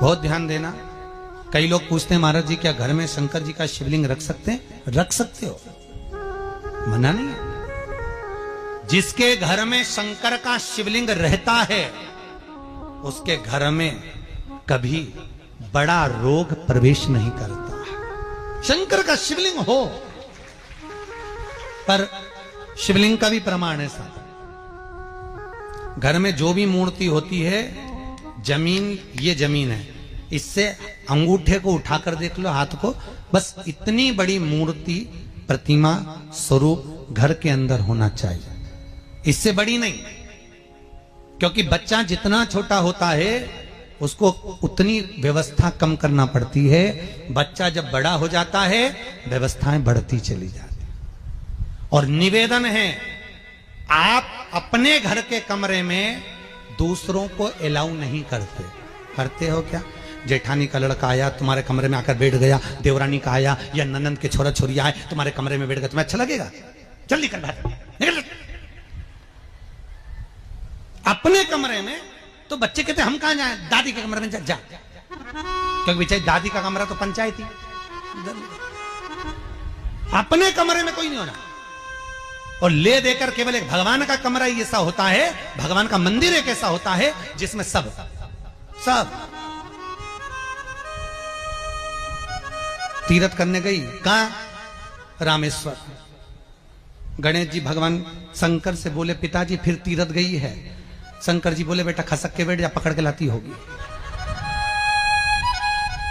बहुत ध्यान देना। कई लोग पूछते हैं महाराज जी क्या घर में शंकर जी का शिवलिंग रख सकते हैं? रख सकते हो, मना नहीं है। जिसके घर में शंकर का शिवलिंग रहता है उसके घर में कभी बड़ा रोग प्रवेश नहीं करता। शंकर का शिवलिंग हो, पर शिवलिंग का भी प्रमाण है साथ। घर में जो भी मूर्ति होती है, जमीन ये जमीन है, इससे अंगूठे को उठाकर देख लो, हाथ को, बस इतनी बड़ी मूर्ति प्रतिमा स्वरूप घर के अंदर होना चाहिए, इससे बड़ी नहीं। क्योंकि बच्चा जितना छोटा होता है उसको उतनी व्यवस्था कम करना पड़ती है। बच्चा जब बड़ा हो जाता है व्यवस्थाएं बढ़ती चली जाती। और निवेदन है, आप अपने घर के कमरे में दूसरों को अलाउ नहीं करते। करते हो क्या? जेठानी का लड़का आया तुम्हारे कमरे में आकर बैठ गया, देवरानी का आया या ननंद के छोरा छोरी आए तुम्हारे कमरे में बैठ गए, तुम्हें अच्छा लगेगा? चल निकल बाहर, निकल। अपने कमरे में तो बच्चे कहते हम कहां जाएं? दादी के कमरे में जा, क्योंकि बेचारी दादी का कमरा तो पंचायती। अपने कमरे में कोई नहीं होना। और ले देकर केवल एक भगवान का कमरा ही ऐसा होता है, भगवान का मंदिर एक ऐसा होता है जिसमें सब तीर्थ करने गई। कहां? रामेश्वर। गणेश जी भगवान शंकर से बोले पिताजी फिर तीर्थ गई है। शंकर जी बोले बेटा खसक के बैठ जा, पकड़ के लाती होगी।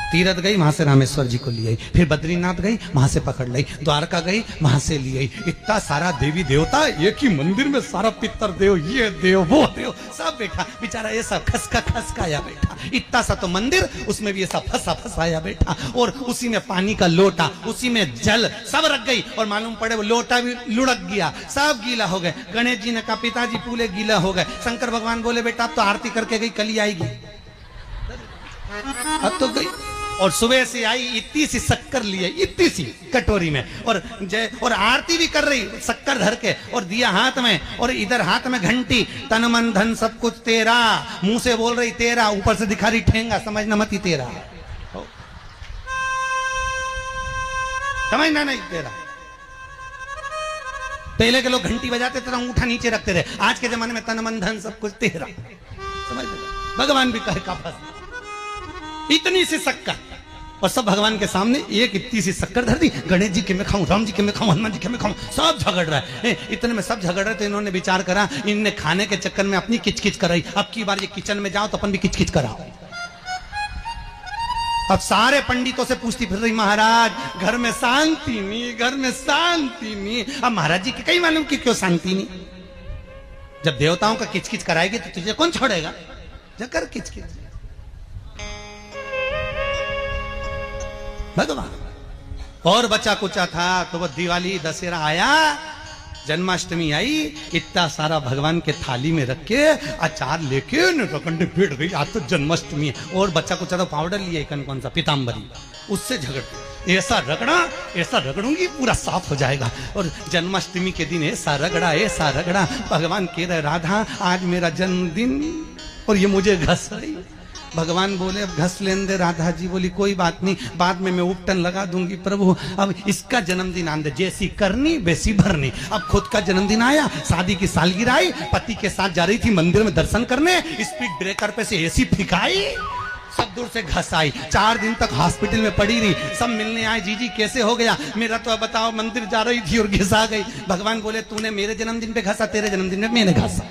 तीरथ गई, वहां से रामेश्वर जी को ले आई, फिर बद्रीनाथ गई, वहां से पकड़ लाई, द्वारका गई, वहां से ले आई। इतना सारा देवी देवता एक ही मंदिर में, सारा पितर देव, ये देव वो देव सब बैठा। बेचारा ये सब खसकाया बैठा। इतना सा तो मंदिर, उसमें भी ये सब फंसाया बैठा। और उसी में पानी का लोटा, उसी में जल सब रख गई। और मालूम पड़े वो लोटा भी लुढ़क गया, सब गीला हो गए। गणेश जी ने कहा पिताजी पूरे गीला हो गए। शंकर भगवान बोले बेटा अब तो आरती करके गई, कल ही आएगी। अब तो गई। और सुबह से आई, इतनी सी शक्कर लिए, इतनी सी कटोरी में, और आरती भी कर रही शक्कर धर के, और दिया हाथ में, और इधर हाथ में घंटी, तन मन धन सब कुछ तेरा। मुंह से बोल रही तेरा, ऊपर से दिखा रही ठेंगा, समझना मत ही तेरा, समझना नहीं तेरा। पहले के लोग घंटी बजाते थे, अंगूठा नीचे रखते थे। आज के जमाने में तन मन धन सब कुछ तेरा, समझ भगवान भी कहे का फंस। इतनी सी शक्कर, और सब भगवान के सामने एक इतनी सी शक्कर धर दी। गणेश जी के मैं खाऊं, राम जी के मैं खाऊं, हनुमान जी के मैं खाऊं, सब झगड़ रहा है। इतने में सब झगड़ रहे, तो इन्होंने विचार करा, इनने खाने के चक्कर में अपनी किचकिच कराई। अब की बार ये किचन में जाओ तो अपन भी किचकिच कराओ। अब सारे पंडितों से पूछती फिर रही, महाराज घर में शांति नहीं, घर में शांति नहीं। अब महाराज जी के कहीं मालूम कि क्यों शांति नहीं? जब देवताओं का किचकिच कराएगी तो तुझे कौन छोड़ेगा? जकर किचकिच भगवान। और बचा कुचा था तो वो दिवाली दशहरा आया, जन्माष्टमी आई, इतना सारा भगवान के थाली में रख के अचार लेके रकंडे बैठ गई। आज तो जन्माष्टमी है। और बच्चा कुचा तो पाउडर लिया कौन सा पीताम्बरी, उससे झगड़, ऐसा रगड़ूंगी पूरा साफ हो जाएगा। और जन्माष्टमी के दिन ऐसा रगड़ा, भगवान कह रहे राधा आज मेरा जन्मदिन और ये मुझे घस रही। भगवान बोले अब घस लेने दे। राधा जी बोली कोई बात नहीं, बाद में मैं उपटन लगा दूंगी प्रभु। अब इसका जन्मदिन आंदे, जैसी करनी वैसी भरनी। अब खुद का जन्मदिन आया, शादी की सालगिरह आई, पति के साथ जा रही थी मंदिर में दर्शन करने, स्पीड ब्रेकर पे से एसी फिकाई, सब दूर से घस आई। 4 दिन तक हॉस्पिटल में पड़ी रही। सब मिलने आए, जीजी कैसे हो गया? मेरा तो बताओ मंदिर जा रही थी और घिसा गई। भगवान बोले तूने मेरे जन्मदिन पे घसा, तेरे जन्मदिन में मैंने घसा।